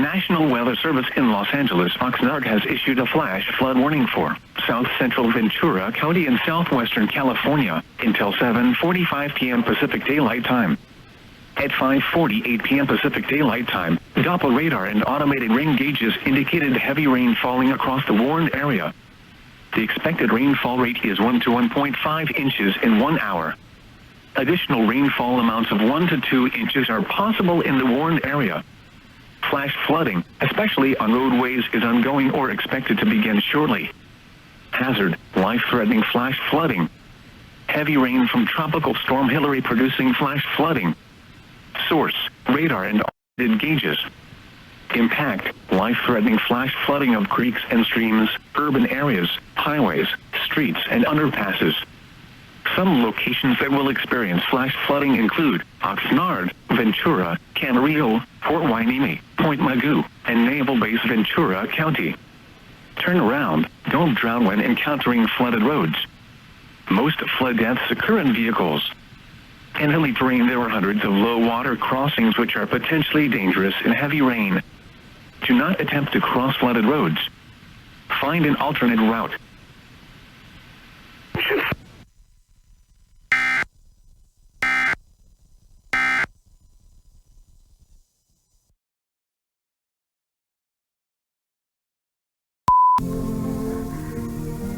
National Weather Service in Los Angeles, Oxnard has issued a flash flood warning for south central Ventura County in southwestern California until 7:45 p.m. Pacific Daylight Time. At 5:48 p.m. Pacific Daylight Time, Doppler radar and automated rain gauges indicated heavy rain falling across the warned area. The expected rainfall rate is 1 to 1.5 inches in 1 hour. Additional rainfall amounts of 1 to 2 inches are possible in the warned area. Flash flooding, especially on roadways, is ongoing or expected to begin shortly. Hazard, life-threatening flash flooding. Heavy rain from Tropical Storm Hilary producing flash flooding. Source, radar and automated gauges. Impact, life-threatening flash flooding of creeks and streams, urban areas, highways, streets, and underpasses. Some locations that will experience flash flooding include Oxnard, Ventura, Camarillo, Fort Hueneme, Point Mugu, and Naval Base Ventura County. Turn around, don't drown when encountering flooded roads. Most flood deaths occur in vehicles. In hilly terrain, there are hundreds of low-water crossings which are potentially dangerous in heavy rain. Do not attempt to cross flooded roads. Find an alternate route.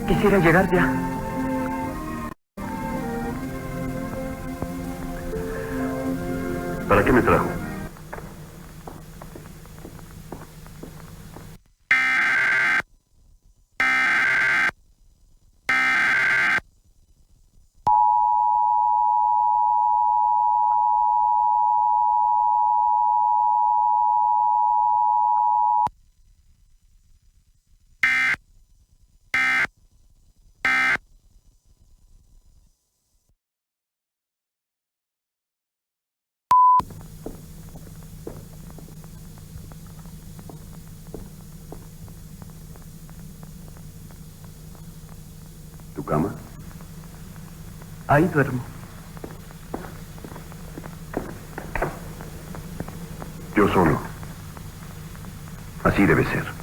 Quisiera llegar ya. ¿Para qué me trajo? ¿Tu cama? Ahí duermo. Yo solo. Así debe ser.